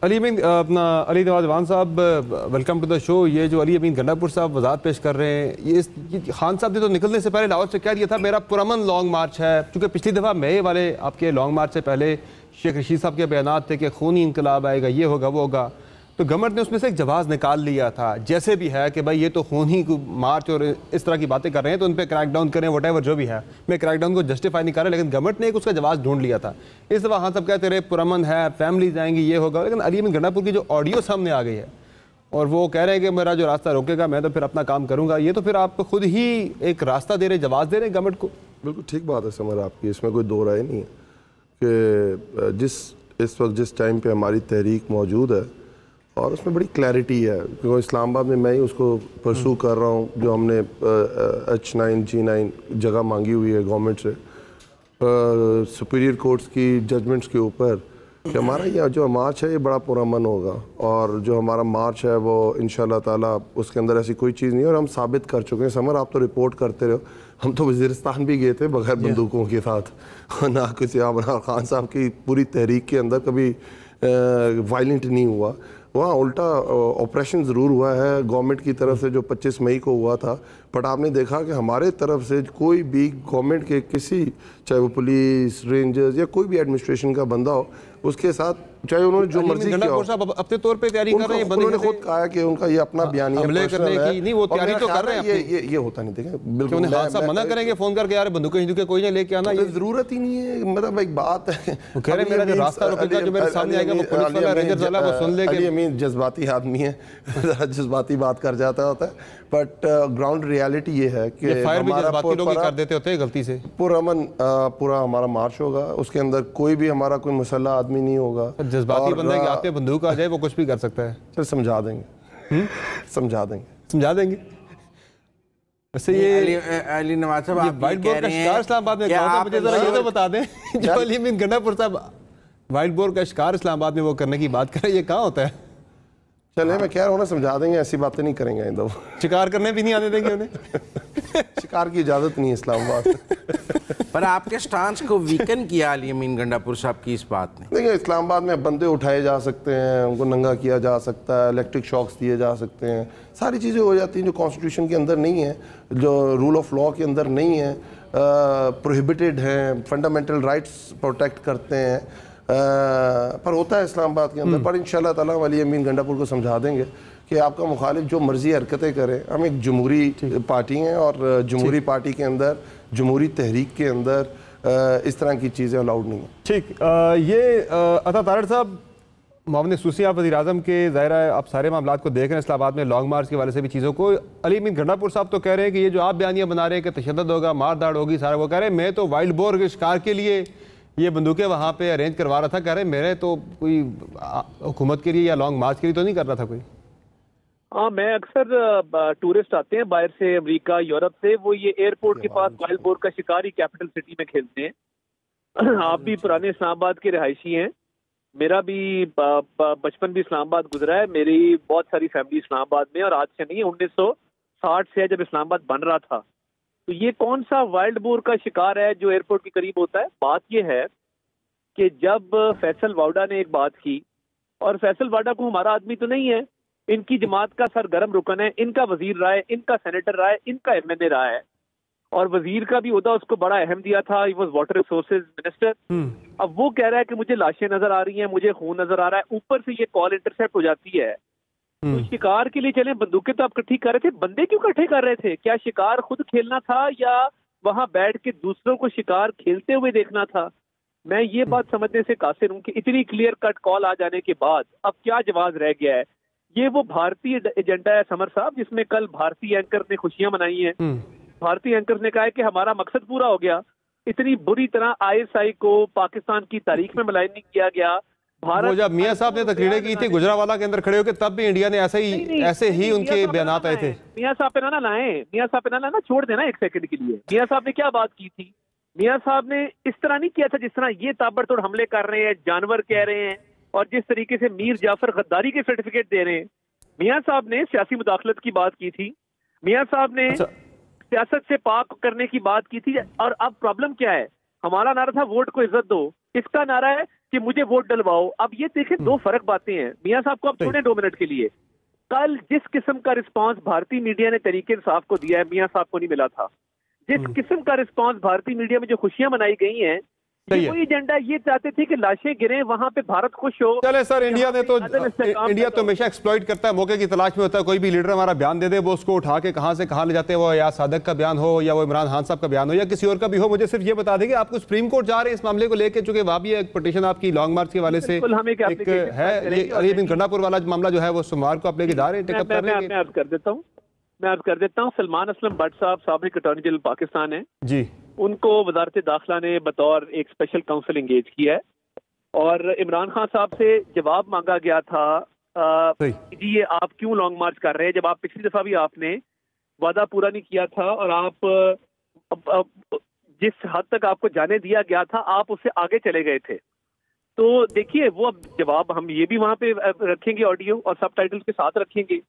علی امین اپنا علی نواز صاحب welcome to the شو۔ یہ جو علی امین گنڈاپور صاحب وضاحت پیش کر رہے ہیں، یہ خان صاحب نے تو نکلنے سے پہلے لاہور سے کہہ دیا تھا میرا پرامن لانگ مارچ ہے، چونکہ پچھلی دفعہ مئی والے آپ کے لانگ مارچ سے پہلے شیخ رشید صاحب کے بیانات تھے کہ خونی انقلاب آئے گا، یہ ہوگا وہ ہوگا، تو گورنمنٹ نے اس میں سے ایک جواز نکال لیا تھا جیسے بھی ہے کہ بھائی یہ تو خونی مارچ اور اس طرح کی باتیں کر رہے ہیں تو ان پہ کریک ڈاؤن کریں، وٹ ایور جو بھی ہے۔ میں کریک ڈاؤن کو جسٹیفائی نہیں کر رہا، لیکن گورنمنٹ نے ایک اس کا جواز ڈھونڈ لیا تھا۔ اس دفعہ ہاں سب کہتے رہے پرامن ہے، فیملیز آئیں گی، یہ ہوگا، لیکن علی امین گنڈاپور کی جو آڈیو سامنے آ گئی ہے اور وہ کہہ رہے ہیں کہ میرا جو راستہ روکے گا میں تو پھر اپنا کام کروں گا، یہ تو پھر آپ خود ہی ایک راستہ دے رہے، جواز دے رہے ہیں گورنمنٹ کو۔ بالکل ٹھیک بات ہے سمر آپ کی، اس میں کوئی دو رائے نہیں ہے کہ اس وقت جس ٹائم پہ ہماری تحریک موجود ہے اور اس میں بڑی کلیئرٹی ہے، کیونکہ اسلام آباد میں ہی اس کو پرسو کر رہا ہوں، جو ہم نے H9 G9 جگہ مانگی ہوئی ہے گورنمنٹ سے سپیریئر کورٹس کی ججمنٹس کے اوپر، کہ ہمارا یہ جو مارچ ہے یہ بڑا پرامن ہوگا، اور جو ہمارا مارچ ہے وہ انشاءاللہ تعالیٰ اس کے اندر ایسی کوئی چیز نہیں ہے، اور ہم ثابت کر چکے ہیں۔ سمر آپ تو رپورٹ کرتے رہو، ہم تو وزیرستان بھی گئے تھے بغیر بندوقوں کے ساتھ، نہ کسی عمران خان صاحب کی پوری تحریک کے اندر کبھی وائلنٹ نہیں ہوا، وہاں الٹا آپریشن ضرور ہوا ہے گورنمنٹ کی طرف سے جو 25 مئی کو ہوا تھا، بٹ آپ نے دیکھا کہ ہمارے طرف سے کوئی بھی گورنمنٹ کے کسی، چاہے وہ پولیس، رینجرز یا کوئی بھی ایڈمنسٹریشن کا بندہ ہو، اس کے ساتھ چاہے انہوں نے جو مرضی کیا ہو، اپنے طور پہ تیاری کر رہے ہیں، انہوں نے خود کہا ہے کہ ان کا یہ اپنا بیانیہ حملے کرنے کی نہیں، وہ تیاری تو کر رہے ہیں، یہ ہوتا نہیں، دیکھیں بالکل انہیں حادثہ منع کریں گے فون کر کے یار بندوقیں ہندوقیں کوئی نہیں لے کے آنا، یہ ضرورت ہی نہیں ہے، مطلب ایک بات ہے، وہ کہہ رہے ہیں میرا جو راستہ روکے گا جو میرے سامنے آئے گا وہ پولیس والا رینجرز والا وہ سن لے گا۔ علی امین جذباتی آدمی ہے، جذباتی بات کر جاتا ہوتا ہے، بٹ گراؤنڈ ریالٹی یہ ہے کہ فائر بھی جذباتی لوگ ہی کر دیتے ہوتے ہیں غلطی سے۔ پرامن پورا ہمارا مارچ ہوگا، اس کے اندر کوئی بھی ہمارا کوئی مسلح آدمی نہیں ہوگا، جذباتی بندے کے ہاتھ میں بندوق آ جائے وہ کچھ بھی کر سکتا ہے، پھر سمجھا دیں گے، سمجھا دیں گے۔ ویسے یہ علی نواز صاحب آپ وائٹ بورڈ کا شکار اسلام آباد میں کہاں تھا، مجھے ذرا یہ تو بتا دیں، جو علی امین گنڈاپور صاحب وائٹ بورڈ کا شکار اسلام آباد میں وہ کرنے کی بات کریں، یہ کہاں ہوتا ہے؟ چلیں میں کہہ رہا ہوں نا، سمجھا دیں گے، ایسی باتیں نہیں کریں گے دو، شکار کرنے بھی نہیں آنے دیں گے انہیں، شکار کی اجازت نہیں ہے اسلام آباد۔ پر آپ کے سٹانس کو ویکن کیا علی امین گنڈاپور صاحب کی اس بات نے؟ دیکھیں اسلام آباد میں بندے اٹھائے جا سکتے ہیں، ان کو ننگا کیا جا سکتا ہے، الیکٹرک شاکس دیے جا سکتے ہیں، ساری چیزیں ہو جاتی ہیں جو کانسٹیٹیوشن کے اندر نہیں ہیں، جو رول آف لاء کے اندر نہیں ہیں، پروہیبٹڈ ہیں، فنڈامنٹل رائٹس پروٹیکٹ کرتے ہیں، پر ہوتا ہے اسلام آباد کے اندر۔ پر انشاءاللہ تعالیٰ علی امین گنڈاپور کو سمجھا دیں گے کہ آپ کا مخالف جو مرضی حرکتیں کرے، ہم ایک جمہوری پارٹی ہیں، اور جمہوری پارٹی کے اندر، جمہوری تحریک کے اندر اس طرح کی چیزیں الاؤڈ نہیں ہیں۔ ٹھیک، یہ عطا طارڑ صاحب معاون خصوصی آپ وزیر اعظم کے، ظاہر ہے آپ سارے معاملات کو دیکھ رہے ہیں اسلام آباد میں لانگ مارچ کے حوالے سے بھی چیزوں کو، علی امین گنڈاپور صاحب تو کہہ رہے ہیں کہ یہ جو آپ بیانیہ بنا رہے ہیں کہ تشدد ہوگا، مار داڑ ہوگی، سارا وہ کہہ رہے ہیں میں تو وائلڈ بور کے شکار کے لیے یہ بندوقیں وہاں پہ ارینج کروا رہا تھا، کہہ رہے ہیں میرے تو کوئی حکومت کے لیے یا لانگ مارچ کے لیے تو نہیں کر رہا تھا کوئی۔ ہاں، میں اکثر ٹورسٹ آتے ہیں باہر سے، امریکہ، یورپ سے، وہ یہ ایئرپورٹ کے پاس وائلڈ بور کا شکار ہی کیپٹل سٹی میں کھیلتے ہیں۔ آپ بھی پرانے اسلام آباد کے رہائشی ہیں، میرا بھی بچپن بھی اسلام آباد گزرا ہے، میری بہت ساری فیملی اسلام آباد میں، اور آج سے نہیں، 1960 سے جب اسلام آباد بن رہا تھا۔ تو یہ کون سا وائلڈ بور کا شکار ہے جو ایئرپورٹ کے قریب ہوتا ہے؟ بات یہ ہے کہ جب فیصل واؤڈا نے ایک بات کی، اور فیصل واؤڈا کو ہمارا آدمی تو نہیں ہے، ان کی جماعت کا سرگرم رکن ہے، ان کا وزیر رہا ہے، ان کا سینیٹر رہا ہے، ان کا MNA رہا ہے، اور وزیر کا بھی عہدہ اس کو بڑا اہم دیا تھا، he was water resources minister. اب وہ کہہ رہا ہے کہ مجھے لاشیں نظر آ رہی ہیں، مجھے خون نظر آ رہا ہے، اوپر سے یہ کال انٹرسیپٹ ہو جاتی ہے۔ تو شکار کے لیے چلیں، بندوقیں تو آپ اکٹھی کر رہے تھے، بندے کیوں اکٹھے کر رہے تھے؟ کیا شکار خود کھیلنا تھا یا وہاں بیٹھ کے دوسروں کو شکار کھیلتے ہوئے دیکھنا تھا؟ میں یہ بات سمجھنے سے قاصر ہوں کہ اتنی کلیئر کٹ کال آ جانے کے بعد اب کیا جواز رہ گیا ہے؟ یہ وہ بھارتی ایجنڈا ہے سمر صاحب، جس میں کل بھارتی اینکر نے خوشیاں منائی ہیں۔ بھارتی اینکر نے کہا ہے کہ ہمارا مقصد پورا ہو گیا، اتنی بری طرح ISI کو پاکستان کی تاریخ میں ملائن نہیں کیا گیا۔ وہ جب میاں صاحب نے تقریریں کی تھی گجرانوالہ کے اندر کھڑے ہو کے، تب بھی انڈیا نے ایسے ہی ان کے بیانات آئے تھے۔ میاں صاحب پہ نہ لائیں، میاں صاحب پہ نہ لائیں، چھوڑ دینا ایک سیکنڈ کے لیے۔ میاں صاحب نے کیا بات کی تھی؟ میاں صاحب نے اس طرح نہیں کیا تھا جس طرح یہ تابڑ توڑ حملے کر رہے ہیں، جانور کہہ رہے ہیں، اور جس طریقے سے میر جعفر غداری کے سرٹیفکیٹ دے رہے ہیں۔ میاں صاحب نے سیاسی مداخلت کی بات کی تھی، میاں صاحب نے سیاست سے پاک کرنے کی بات کی تھی، اور اب پرابلم کیا ہے؟ ہمارا نعرہ تھا ووٹ کو عزت دو، اس کا نعرہ ہے کہ مجھے ووٹ ڈلواؤ. اب یہ دیکھیں دو فرق باتیں ہیں. میاں صاحب کو اب چھوڑیں 2 منٹ کے لیے. کل جس قسم کا رسپانس بھارتی میڈیا نے تحریک انصاف کو دیا ہے میاں صاحب کو نہیں ملا تھا. جس قسم کا رسپانس بھارتی میڈیا میں جو خوشیاں منائی گئی ہیں, کوئی ایجنڈا یہ چاہتے تھے کہ لاشیں گریں وہاں پہ بھارت خوش ہو. چلے سر, انڈیا تو ہمیشہ ایکسپلوئٹ کرتا ہے, موقع کی تلاش میں ہوتا ہے. کوئی بھی لیڈر ہمارا بیان دے دے, وہ اس کو اٹھا کے کہاں سے کہاں لے جاتے ہیں. وہ یا صادق کا بیان ہو یا وہ عمران خان صاحب کا بیان ہو یا کسی اور کا بھی ہو. مجھے صرف یہ بتا دیں کہ آپ کو سپریم کورٹ جا رہے ہیں اس معاملے کو لے کے, چونکہ وہاں بھی ایک پٹیشن آپ کی لانگ مارچ کے حوالے سے ایک ہے. یہ علی بن گنڈا پور والا معاملہ جو ہے وہ سوموار کو آپ لے کے جا رہے ہیں, ٹیک اپ کر رہے ہیں. میں عرض کر دیتا ہوں. سلمان اسلم بٹ صاحب سابق اٹارنی جنرل پاکستان ہیں جی, ان کو وزارت داخلہ نے بطور ایک اسپیشل کاؤنسل انگیج کیا ہے, اور عمران خان صاحب سے جواب مانگا گیا تھا جی یہ آپ کیوں لانگ مارچ کر رہے ہیں, جب آپ پچھلی دفعہ بھی آپ نے وعدہ پورا نہیں کیا تھا اور آپ جس حد تک آپ کو جانے دیا گیا تھا آپ اس سے آگے چلے گئے تھے. تو دیکھیے وہ اب جواب ہم یہ بھی وہاں پہ رکھیں گے آڈیو اور سب ٹائٹل کے ساتھ رکھیں گے.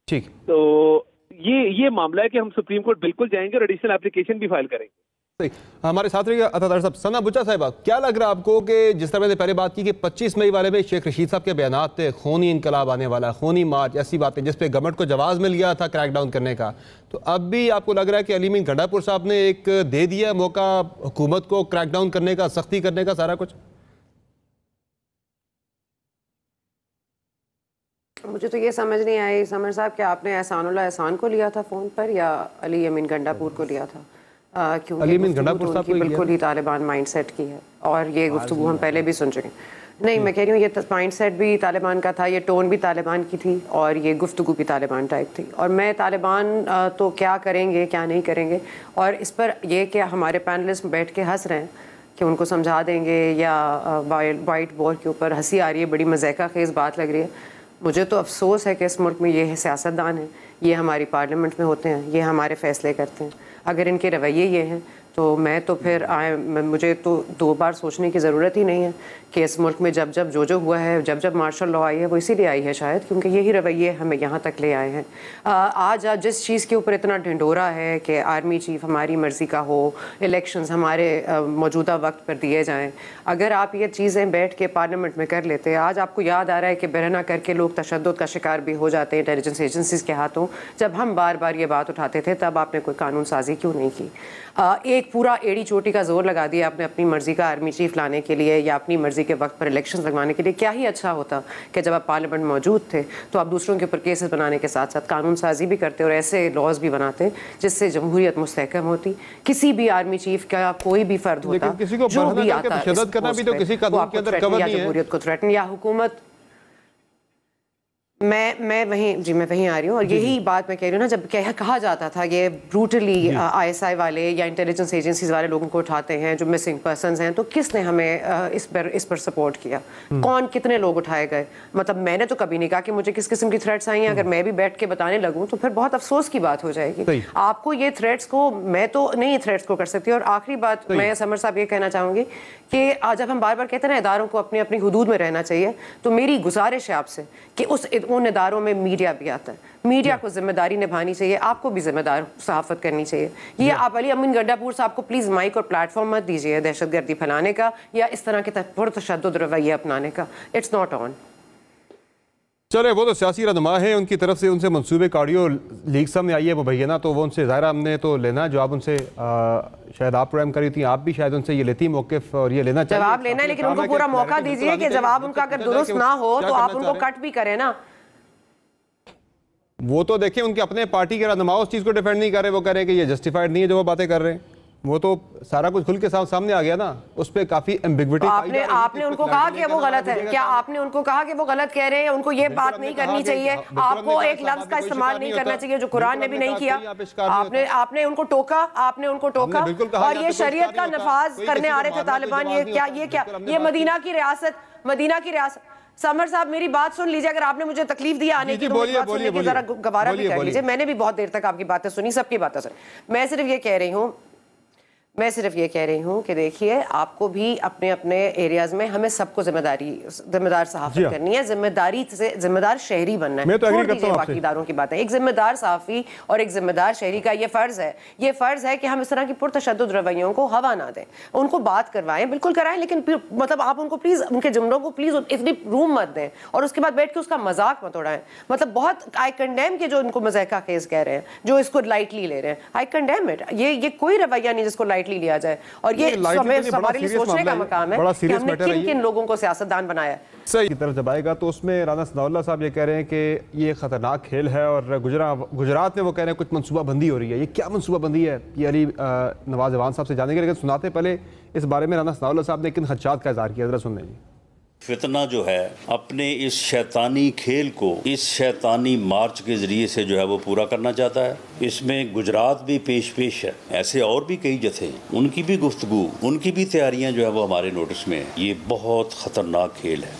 ٹھیک, تو یہ معاملہ ہے کہ ہم سپریم کورٹ بالکل جائیں گے اور ایڈیشنل اپلیکیشن بھی فائل کریں گے. ہمارے ساتھ رہیے عطا صاحب. ثنا بچا صاحبہ, کیا لگ رہا آپ کو کہ جس طرح میں نے پہلے بات کی کہ 25 مئی والے میں شیخ رشید صاحب کے بیانات تھے, خونی انقلاب آنے والا, خونی مارچ, ایسی باتیں جس پہ گورنمنٹ کو جواز مل گیا تھا کریک ڈاؤن کرنے کا, تو اب بھی آپ کو لگ رہا ہے کہ علی امین گنڈا پور صاحب نے ایک دے دیا موقع حکومت کو کریک ڈاؤن کرنے کا, سختی کرنے کا, سارا کچھ؟ مجھے تو یہ سمجھ نہیں آئی سمر صاحب کہ آپ نے احسان اللہ احسان کو لیا تھا فون پر یا علی امین گنڈا پور کو لیا تھا, کیونکہ بالکل ہی طالبان مائنڈ سیٹ کی ہے, اور یہ گفتگو ہم پہلے بھی سن چکے ہیں. نہیں, میں کہہ رہی ہوں یہ مائنڈ سیٹ بھی طالبان کا تھا, یہ ٹون بھی طالبان کی تھی, اور یہ گفتگو بھی طالبان ٹائپ تھی. اور میں طالبان تو کیا کریں گے کیا نہیں کریں گے, اور اس پر یہ کہ ہمارے پینلسٹ بیٹھ کے ہنس رہے ہیں کہ ان کو سمجھا دیں گے یا وائٹ بورڈ کے اوپر ہنسی آ رہی ہے, بڑی مذائقہ خیز بات لگ رہی ہے. مجھے تو افسوس ہے کہ اس ملک میں یہ سیاستدان ہیں, یہ ہماری پارلیمنٹ میں ہوتے ہیں, یہ ہمارے فیصلے کرتے ہیں. اگر ان کے رویے یہ ہیں تو میں تو پھر مجھے تو 2 بار سوچنے کی ضرورت ہی نہیں ہے کہ اس ملک میں جب جو ہوا ہے, جب مارشل لاء آئی ہے, وہ اسی لیے آئی ہے شاید کیونکہ یہی رویے ہمیں یہاں تک لے آئے ہیں. آج جس چیز کے اوپر اتنا ڈھنڈورا ہے کہ آرمی چیف ہماری مرضی کا ہو, الیکشنز ہمارے موجودہ وقت پر دیے جائیں, اگر آپ یہ چیزیں بیٹھ کے پارلیمنٹ میں کر لیتے. آج آپ کو یاد آ رہا ہے کہ برہنہ کر کے لوگ تشدد کا شکار بھی ہو جاتے ہیں انٹیلیجنس ایجنسیز کے ہاتھوں. جب ہم بار بار یہ بات اٹھاتے تھے تب آپ نے کوئی قانون سازی کیوں نہیں کی؟ ایک پورا ایڑی چوٹی کا زور لگا دیا آپ نے اپنی مرضی کا آرمی چیف لانے کے لیے یا اپنی مرضی کے وقت پر الیکشنز لگوانے کے لیے. کیا ہی اچھا ہوتا کہ جب آپ پارلیمنٹ موجود تھے تو آپ دوسروں کے اوپر کیسز بنانے کے ساتھ ساتھ قانون سازی بھی کرتے اور ایسے لاز بھی بناتے جس سے جمہوریت مستحکم ہوتی. کسی بھی آرمی چیف کا کوئی بھی فرد ہوتا جو بھی آتا جمہوریت کو تھریٹن یا حکومت. میں وہیں آ رہی ہوں, اور یہی بات میں کہہ رہی ہوں نا, جب کہا جاتا تھا یہ بروٹلی ISI والے یا انٹیلیجنس ایجنسیز والے لوگوں کو اٹھاتے ہیں جو مسنگ پرسنز ہیں, تو کس نے ہمیں اس پر سپورٹ کیا؟ کون, کتنے لوگ اٹھائے گئے؟ مطلب میں نے تو کبھی نہیں کہا کہ مجھے کس قسم کی تھریٹس آئی ہیں. اگر میں بھی بیٹھ کے بتانے لگوں تو پھر بہت افسوس کی بات ہو جائے گی. آپ کو یہ تھریٹس کو, میں تو نہیں تھریٹس کو کر سکتی. اور آخری بات میں سمر صاحب یہ کہنا چاہوں گی کہ جب ہم بار بار کہتے ہیں نا اداروں کو اپنی حدود میں رہنا چاہیے, تو میری گزارش ہے آپ سے کہ ان اداروں میں میڈیا بھی آتا ہے, میڈیا کو ذمہ داری نبھانی چاہیے, آپ کو بھی ذمہ دار صحافت کرنی چاہیے. یہ آپ علی امین گنڈا پور صاحب کو پلیز مائک اور پلیٹ فارم مت دیجیے دہشت گردی پھیلانے کا یا اس طرح کے پرتشدد رویے اپنانے کا. It's not on. چلے, وہ تو سیاسی رہنما ہے, ان کی طرف سے ان سے منصوبے کا آڈیو لیک سامنے آئی ہے مبینہ, تو وہ ان سے ظاہرہ ہم نے تو لینا جواب ان سے. شاید آپ پروگرام کری تھی, آپ بھی شاید ان سے یہ لیتی موقف اور یہ لینا چاہیے. جواب لینا ہے لیکن ان کو پورا موقع دیجیے کہ جواب ان کا اگر درست نہ ہو تو آپ ان کو کٹ بھی کریں نا. وہ تو دیکھیں ان کے اپنے پارٹی کے رہنما اس چیز کو ڈیفینڈ نہیں کر رہے, وہ کہہ رہے ہیں کہ یہ جسٹیفائڈ نہیں ہے جو وہ باتیں کر رہے ہیں. وہ تو سارا کچھ کھل کے سامنے آ گیا نا, اس پہ کافی ایمبیگوٹی. آپ نے ان کو کہا کہ وہ غلط ہے؟ کیا آپ نے ان کو کہا کہ وہ غلط کہہ رہے ہیں؟ ان کو یہ بات نہیں کرنی چاہیے, آپ کو ایک لفظ کا استعمال نہیں کرنا چاہیے جو قرآن نے بھی نہیں کیا. آپ نے ان کو ٹوکا, اور یہ شریعت کا نفاذ کرنے آ رہے تھے طالبان. یہ مدینہ کی ریاست. سمر صاحب میری بات سن لیجیے, اگر آپ نے مجھے تکلیف دیا آنے کی تو ذرا گوارا بھی کر لیجیے. میں نے بھی بہت دیر تک آپ کی باتیں سنی, سب کی باتیں سنی. میں صرف یہ کہہ رہی ہوں میں صرف یہ کہہ رہی ہوں کہ دیکھیے آپ کو بھی اپنے اپنے ایریاز میں ہمیں سب کو ذمہ دار صحافت کرنی ہے، ذمہ دار شہری بننا ہے. چھوڑ دیجیے باقی اداروں کی باتیں. ایک ذمہ دار صحافی اور ایک ذمہ دار شہری کا یہ فرض ہے کہ ہم اس طرح کی پرتشدد رویوں کو ہوا نہ دیں. ان کو بات کروائیں، بالکل کرائیں، لیکن مطلب آپ ان کو پلیز ان کے جملوں کو پلیز اتنی روم مت دیں اور اس کے بعد بیٹھ کے اس کا مذاق مت اڑائیں. مطلب بہت آئی کنڈیم کہ جو ان کو مضحکہ خیز کہہ رہے ہیں، جو اس کو لائٹلی لے رہے ہیں. آئی کنڈیم اٹ. یہ کوئی رویہ نہیں جس کو لائٹلی لیا جائے. اور یہ ہمارے لیے سوچنے کا مقام ہے کہ ہم نے کن کن لوگوں کو سیاستدان بنایا ہے. صحیح کی طرف جب آئے گا تو اس میں رانا ثناء اللہ صاحب یہ کہہ رہے ہیں کہ یہ خطرناک کھیل ہے، اور گجرات میں وہ کہہ رہے ہیں کچھ منصوبہ بندی ہو رہی ہے. یہ کیا منصوبہ بندی ہے یہ علی نواز اعوان صاحب سے جانیں گے، لیکن سناتے پہلے اس بارے میں رانا ثناء اللہ صاحب نے کن خدشات کا اظہار کیا، ذرا سن لیں. فتنہ جو ہے اپنے اس شیطانی کھیل کو اس شیطانی مارچ کے ذریعے سے جو ہے وہ پورا کرنا چاہتا ہے. اس میں گجرات بھی پیش ہے، ایسے اور بھی کئی جتھے ہیں، ان کی بھی گفتگو، ان کی بھی تیاریاں جو ہے وہ ہمارے نوٹس میں ہیں. یہ بہت خطرناک کھیل ہے.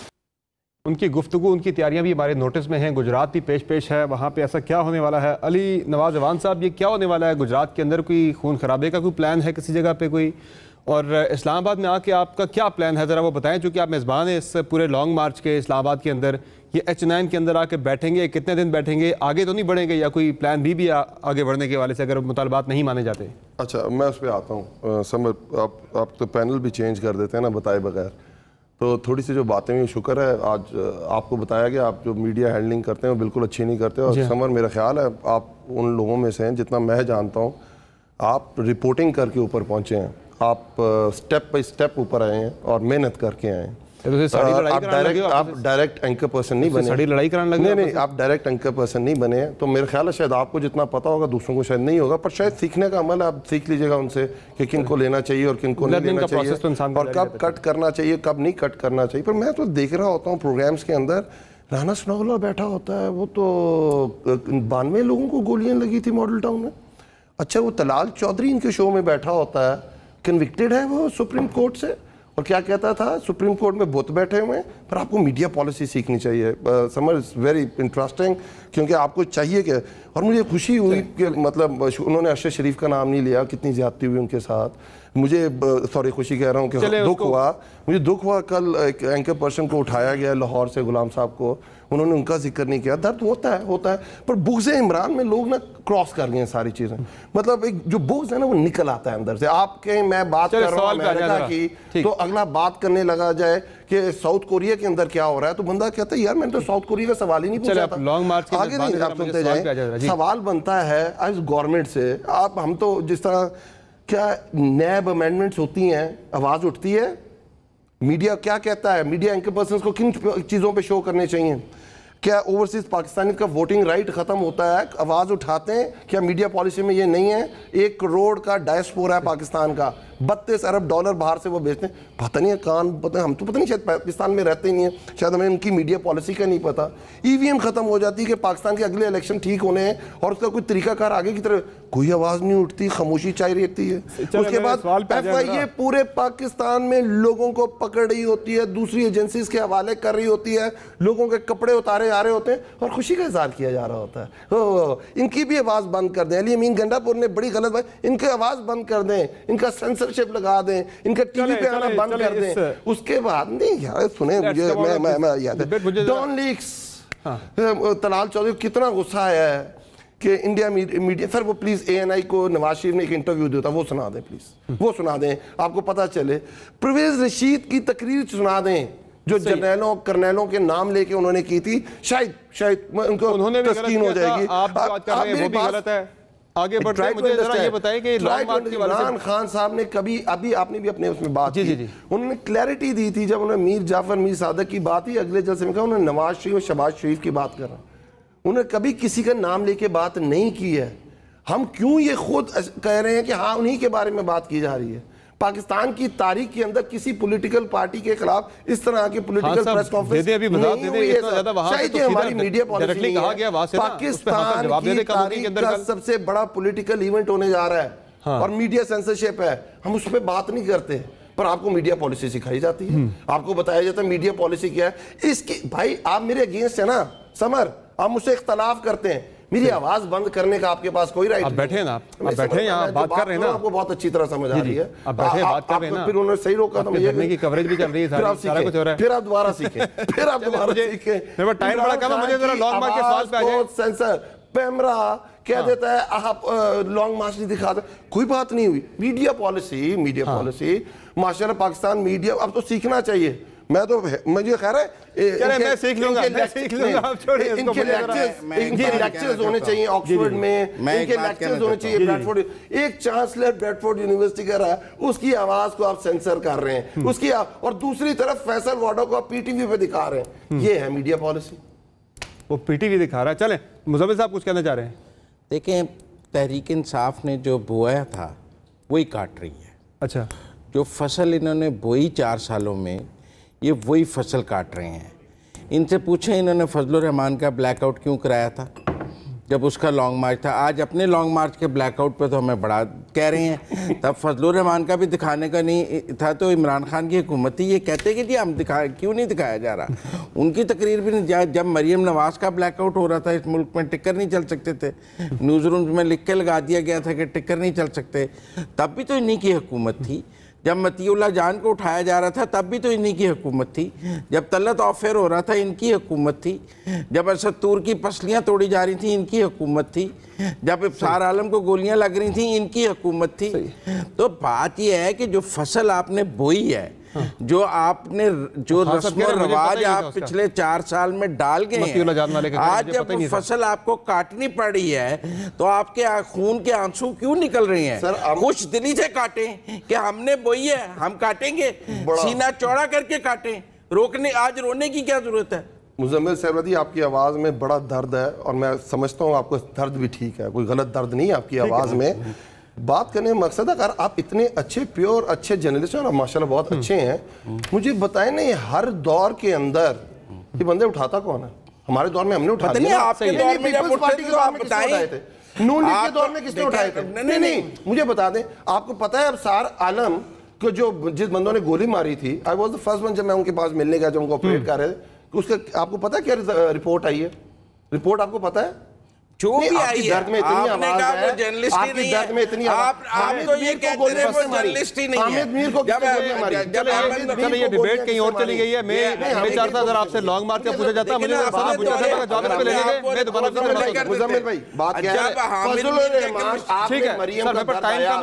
ان کی گفتگو، ان کی تیاریاں بھی ہمارے نوٹس میں ہیں. گجرات بھی پیش ہے، وہاں پہ ایسا کیا ہونے والا ہے؟ علی نواز اعوان صاحب، یہ کیا ہونے والا ہے گجرات کے اندر؟ کوئی خون خرابے کا کوئی پلان ہے کسی جگہ پہ کوئی؟ اور اسلام آباد میں آ کے آپ کا کیا پلان ہے، ذرا وہ بتائیں، چونکہ آپ میزبان ہیں اس پورے لانگ مارچ کے اسلام آباد کے اندر. یہ H9 کے اندر آ کے بیٹھیں گے، کتنے دن بیٹھیں گے، آگے تو نہیں بڑھیں گے، یا کوئی پلان بھی آگے بڑھنے کے حوالے سے اگر مطالبات نہیں مانے جاتے؟ اچھا میں اس پہ آتا ہوں. سمر آپ تو پینل بھی چینج کر دیتے ہیں نا بتائے بغیر، تو تھوڑی سی جو باتیں ہوئی، شکر ہے آج آپ کو بتایا گیا. آپ جو میڈیا ہینڈلنگ کرتے ہیں وہ بالکل اچھی نہیں کرتے. اور سمر میرا خیال ہے آپ ان لوگوں میں سے ہیں جتنا میں جانتا ہوں، آپ رپورٹنگ کر کے اوپر پہنچے ہیں. آپ سٹیپ بائی سٹیپ اوپر آئے ہیں اور محنت کر کے آئے ہیں. آپ ڈائریکٹ اینکر پرسن نہیں بنے. نہیں، آپ ڈائریکٹ اینکر پرسن نہیں بنے. تو میرا خیال ہے شاید آپ کو جتنا پتا ہوگا دوسروں کو شاید نہیں ہوگا، پر شاید سیکھنے کا عمل آپ سیکھ لیجیے گا ان سے کہ کن کو لینا چاہیے اور کن کو نہیں لینا چاہیے، اور کب کٹ کرنا چاہیے کب نہیں کٹ کرنا چاہیے. پر میں تو دیکھ رہا ہوتا ہوں پروگرامز کے اندر رانا ثناء اللہ بیٹھا ہوتا ہے، وہ تو 92 لوگوں کو گولیاں لگی تھی ماڈل ٹاؤن میں. اچھا وہ طلال چودھری ان کے شو میں بیٹھا ہوتا ہے، کنوکٹڈ ہے وہ سپریم کورٹ سے، اور کیا کہتا تھا سپریم کورٹ میں بت بیٹھے ہوئے ہیں. پر آپ کو میڈیا پالیسی سیکھنی چاہیے. سمر از ویری انٹرسٹنگ، کیونکہ آپ کو چاہیے کہ، اور مجھے خوشی ہوئی کہ مطلب انہوں نے ارشد شریف کا نام نہیں لیا، کتنی زیادتی ہوئی ان کے ساتھ. مجھے سوری خوشی کہہ رہا ہوں کہ مجھے دکھ ہوا کل ایک اینکر پرسن کو اٹھایا گیا لاہور سے، غلام صاحب کو، انہوں نے ان کا ذکر نہیں کیا. درد ہوتا ہے پر بغض عمران میں لوگ نا کراس کر گئے ہیں ساری چیزیں. مطلب ایک جو بغض ہے نا وہ نکل آتا ہے اندر سے. آپ کہیں میں بات کر رہا ہوں امریکہ کی تو اگلا بات کرنے لگا جائے کہ ساؤتھ کوریا کے اندر کیا ہو رہا ہے، تو بندہ کہتا ہے یار میں نے تو ساؤتھ کوریا کا سوال ہی نہیں پوچھا تھا. آگے نہیں آپ سنتے جائیں. سوال بنتا ہے اس گورنمنٹ سے، ہم تو جس طرح کیا نیب امینڈمنٹس ہوتی ہیں، آواز اٹھتی ہے، میڈیا کیا کہتا ہے، میڈیا اینکر پرسنز کو کن چیزوں پہ شو کرنے چاہیے. کیا اوورسیز پاکستانی کا ووٹنگ رائٹ ختم ہوتا ہے، آواز اٹھاتے ہیں. کیا میڈیا پالیسی میں یہ نہیں ہے؟ 1 کروڑ کا ڈائسپورا ہے پاکستان کا، 32 ارب ڈالر باہر سے وہ بیچتے ہیں. پتہ نہیں ہم تو پتہ نہیں شاید پاکستان میں رہتے ہی نہیں ہیں، شاید ہمیں ان کی میڈیا پالیسی کا نہیں پتا. EVM ختم ہو جاتی ہے کہ پاکستان کے اگلے الیکشن ٹھیک ہونے ہیں اور اس کا کوئی طریقہ کار آگے کی طرف کوئی آواز نہیں اٹھتی، خاموشی چاہیے رہتی ہے. اس کے بعد FIA پورے پاکستان میں لوگوں کو پکڑ رہی ہوتی ہے، دوسری ایجنسیز کے حوالے کر رہی ہوتی ہے، لوگوں کے کپڑے اتارے آ رہے ہوتے ہیں اور خوشی کا اظہار کیا جا رہا ہوتا ہے. ان کی بھی آواز بند کر دیں. علی امین گنڈا پور نے بڑی غلط بات، ان کی آواز بند کر دیں، ان کا سینسرشپ لگا دیں، ان کا ٹی وی پہ آنا بند کر دیں. اس کے بعد نہیں یار سنیں، مجھے میں یاد ہے ڈان لیکس طلال چودھری کتنا غصہ آیا ہے کہ انڈیا میڈیا. سر وہ پلیز ANI کو نواز شریف نے ایک انٹرویو دیا تھا، وہ سنا دیں پلیز، وہ سنا دیں، آپ کو پتہ چلے. پرویز رشید کی تقریر سنا دیں جو جرنیلوں کرنیلوں کے نام لے کے انہوں نے کی تھی. شاید ان کو تسکین ہو جائے گی. وہ بھی غلط ہے. آگے بڑھ رہے ہیں، مجھے ذرا یہ بتائیں کہ عمران خان صاحب نے کبھی ابھی آپ نے بھی اپنے اس میں بات کی، انہوں نے کلیئرٹی دی تھی جب انہوں نے میر جعفر میر صادق کی بات ہی اگلے جلسے میں کہا، انہوں نے نواز شریف اور شہباز شریف کی بات کر رہا. انہوں نے کبھی کسی کا نام لے کے بات نہیں کی ہے. ہم کیوں یہ خود کہہ رہے ہیں کہ ہاں انہی کے بارے میں بات کی جا رہی ہے؟ پاکستان کی تاریخ کے اندر کسی پولیٹیکل پارٹی کے خلاف اس طرح کے پولیٹیکل پریس کانفرنس نہیں ہوئی ہے. شاید یہ ہماری میڈیا پالیسی نہیں ہے. پاکستان کی تاریخ کا سب سے بڑا پولیٹیکل ایونٹ ہونے جا رہا ہے اور میڈیا سینسرشپ ہے. ہم اس پہ بات نہیں کرتے، پر آپ کو میڈیا پالیسی سکھائی جاتی ہے، آپ کو بتایا جاتا ہے میڈیا پالیسی کیا ہے. اس کی بھائی آپ میرے اگینسٹ ہیں نا سمر، آپ مجھ سے اختلاف کرتے ہیں، میری آواز بند کرنے کا آپ کے پاس کوئی رائٹ نہیں. آپ بیٹھے نا, آپ بیٹھے ہیں یہاں, بات کر رہے ہیں نا, آپ کو بہت اچھی طرح سمجھ آ رہی ہے. آپ بیٹھے ہیں, بات کر رہے ہیں نا, پھر انہوں نے صحیح روکا تو مجھے دھرنے کی کوریج بھی چل رہی ہے, سارا کچھ ہو رہا ہے. پھر آپ دوبارہ سیکھیں, پھر آپ دوبارہ سیکھیں. میرے پاس ٹائم بڑا کم ہے, مجھے ذرا لانگ مارچ کے سوال پہ آ جائیں. سینسر پیمرا کہہ دیتا ہے آپ لانگ مارچ نہیں دکھاتے, کوئی بات نہیں ہوئی. میڈیا پالیسی ماشاءاللہ پاکستان میڈیا اب تو سیکھنا چاہیے. میں تو مجھے خیر ہے میں سیکھ لوں گا, ان کے لیکچرز ہونے چاہیے آکسفورڈ میں, ان کے لیکچرز ہونے چاہیے بریڈفورڈ. ایک چانسلر بریڈفورڈ یونیورسٹی کا رہا ہے, اس کی آواز کو آپ سینسر کر رہے ہیں, اس کی, اور دوسری طرف فیصل واڈا کو آپ پی ٹی وی پہ دکھا رہے ہیں. یہ ہے میڈیا پالیسی. وہ پی ٹی وی دکھا رہا ہے. چلیں مزمل صاحب کچھ کہنا چاہ رہے ہیں. دیکھیں, تحریک انصاف نے جو بویا تھا وہی کاٹ رہی ہے. اچھا, جو فصل انہوں نے بوئی 4 سالوں میں, یہ وہی فصل کاٹ رہے ہیں. ان سے پوچھیں انہوں نے فضل الرحمان کا بلیک آؤٹ کیوں کرایا تھا جب اس کا لانگ مارچ تھا. آج اپنے لانگ مارچ کے بلیک آؤٹ پہ تو ہمیں بڑا کہہ رہے ہیں, تب فضل الرحمان کا بھی دکھانے کا نہیں تھا تو عمران خان کی حکومت تھی. یہ کہتے کہ جی ہم کیوں نہیں دکھایا جا رہا. ان کی تقریر بھی نہیں, جب مریم نواز کا بلیک آؤٹ ہو رہا تھا اس ملک میں, ٹکر نہیں چل سکتے تھے, نیوز رومز میں لکھ کے لگا دیا گیا تھا کہ ٹکر نہیں چل سکتے, تب بھی تو انہی کی حکومت تھی. جب مطیع اللہ جان کو اٹھایا جا رہا تھا تب بھی تو انہی کی حکومت تھی. جب طلعت آفر ہو رہا تھا ان کی حکومت تھی. جب اسد طور کی پسلیاں توڑی جا رہی تھیں ان کی حکومت تھی. جب ابصار عالم کو گولیاں لگ رہی تھیں ان کی حکومت تھی. تو بات یہ ہے کہ جو فصل آپ نے بوئی ہے, جو آپ نے, جو رسم و رواج آپ پچھلے 4 سال میں ڈال گئے ہیں, آج جب فصل آپ کو کاٹنی پڑ رہی ہے تو آپ کے خون کے آنسو کیوں نکل رہے ہیں؟ خوش دلی سے کاٹیں کہ ہم نے بوئی ہے, ہم کاٹیں گے, سینہ چوڑا کر کے کاٹیں. روکنے, آج رونے کی کیا ضرورت ہے؟ مزمل سہروردی, آپ کی آواز میں بڑا درد ہے اور میں سمجھتا ہوں آپ کو درد بھی ٹھیک ہے, کوئی غلط درد نہیں ہے آپ کی آواز میں. بات کرنے کا مقصد ہے, اگر آپ اتنے اچھے پیور اچھے جرنلسٹ ہیں اور ماشاءاللہ بہت اچھے ہیں, مجھے بتائیں نا یہ ہر دور کے اندر یہ بندے اٹھاتا کون ہے؟ ہمارے دور میں ہم نے اٹھا دیا. آپ کے دور میں جب اٹھتے تھے تو آپ بتائیں, نون لیگ کے دور میں کس نے اٹھائے تھے؟ نہیں, مجھے بتا دیں, آپ کو پتا ہے ابصار عالم کو جو جس بندوں نے گولی ماری تھی, I was the first one, جب میں ان کے پاس ملنے گیا, جب ان کو آپریٹ کر رہے تھے, اس کا آپ کو پتا ہے کیا رپورٹ آئی ہے؟ رپورٹ آپ کو پتا ہے جو بھی آئی ہے, آپ نے کہا وہ جرنلسٹ ہی نہیں ہے, آپ تو یہ کہتے ہیں وہ جرنلسٹ ہی نہیں ہے. حامد میر کو چلے یہ ڈیبیٹ کہیں اور چلی گئی ہے. میں چاہتا اگر آپ سے لانگ مارچ کا پوچھا جاتا, مجھے جواب اس پہ لے لیں گے. میں دوبارہ مزمل بھائی بات کیا ہے, فضل الرحمان آپ نے مریم کا درد آیا,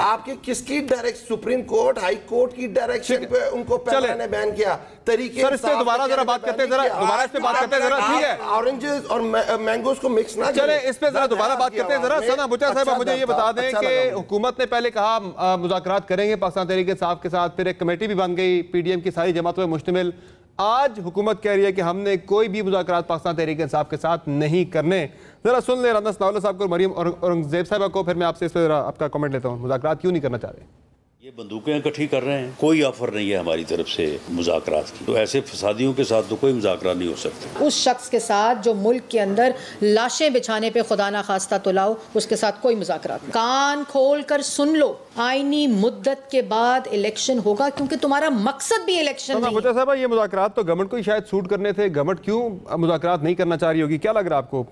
آپ کے کس کی direct, supreme court, high court کی ڈائریکشن پہ ان کو پہلے نے بین کیا. سر اس پہ دوبارہ ذرا بات کرتے ہیں, دوبارہ اس پہ بات کرتے ہیں ذرا, ٹھیک ہے, اورنجز اور مینگوز کو مکس نہ چلیں اس پہ ذرا دوبارہ بات کرتے ہیں. ذرا ثنا بچا صاحب مجھے یہ بتا دیں کہ حکومت نے پہلے کہا مذاکرات کریں گے پاکستان تحریک انصاف کے ساتھ, پھر ایک کمیٹی بھی بن گئی پی ڈی ایم کی ساری جماعتوں میں مشتمل. آج حکومت کہہ رہی ہے کہ ہم نے کوئی بھی مذاکرات پاکستان تحریک انصاف کے ساتھ نہیں کرنے. ذرا سن لیں رانا ثناء اللہ صاحب کو, مریم اورنگزیب صاحبہ کو, پھر میں آپ سے اس پہ ذرا آپ کا کمنٹ لیتا ہوں. مذاکرات کیوں نہیں کرنا چاہ رہے؟ یہ بندوقیں اکٹھی کر رہے ہیں, کوئی آفر نہیں ہے ہماری طرف سے مذاکرات کی, تو ایسے فسادیوں کے ساتھ تو کوئی مذاکرات نہیں ہو سکتے. اس شخص کے ساتھ جو ملک کے اندر لاشیں بچھانے پہ خدا نہ خواستہ تلاؤ, اس کے ساتھ کوئی مذاکرات نہیں. کان کھول کر سن لو, آئینی مدت کے بعد الیکشن ہوگا, کیونکہ تمہارا مقصد بھی الیکشن نہیں ہے. بچا صاحب یہ مذاکرات تو گورنمنٹ کو ہی شاید سوٹ کرنے تھے, گورنمنٹ کیوں مذاکرات نہیں کرنا چاہ رہی ہوگی, کیا لگ رہا ہے آپ کو؟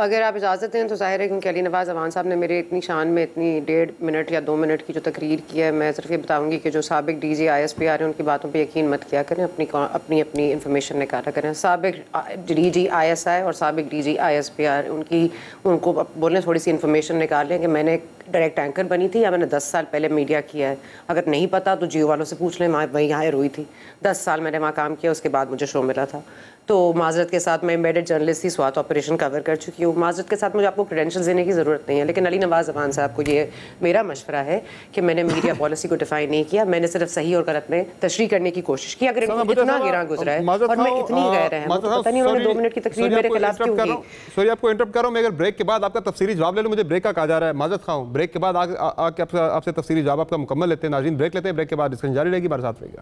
اگر آپ اجازت دیں تو ظاہر ہے کیونکہ علی نواز اوان صاحب نے میرے اتنی شان میں اتنی 1.5 منٹ یا 2 منٹ کی جو تقریر کی ہے, میں صرف یہ بتاؤں گی کہ جو سابق D G I S P R ہیں ان کی باتوں پہ یقین مت کیا کریں, اپنی انفارمیشن نکالا کریں. سابق D G I S I اور سابق D G I S P R, ان کو بولیں تھوڑی سی انفارمیشن نکال لیں کہ میں نے ڈائریکٹ اینکر بنی تھی یا میں نے 10 سال پہلے میڈیا کیا ہے. اگر نہیں پتا تو جیو والوں سے پوچھ لیں, وہیں ہائر ہوئی تھی, 10 سال میں نے وہاں کام کیا, اس کے بعد مجھے شو ملا تھا. تو معذرت کے ساتھ میں ایمبیڈڈ جرنلسٹ تھی, سوات آپریشن کور کر چکی ہوں. معذرت کے ساتھ مجھے آپ کو کریڈینشلز دینے کی ضرورت نہیں ہے, لیکن علی نواز اوان صاحب کو یہ میرا مشورہ ہے کہ میں نے میڈیا پالیسی کو ڈیفائن نہیں کیا, میں نے صرف صحیح اور غلط میں تشریح کرنے کی کوشش کی. اگر اتنا گراں گزرا ہے اور میں اتنی غیر ہے, پتہ نہیں انہوں نے 2 منٹ کی تقریر میرے خلاف کیوں کی. سوری آپ کو انٹرپٹ کر رہا ہوں میں, اگر بریک کے بعد آپ کا تفصیلی جواب لے لوں, مجھے بریک کا کہا جا رہا ہے, معذرت خواہ ہوں. بریک کے بعد آپ سے تفصیلی جواب آپ کا مکمل لیتے ہیں. ناظرین بریک لیتے ہیں, بریک کے بعد ڈسکشن جاری رہے گی, ہمارے ساتھ رہے گا.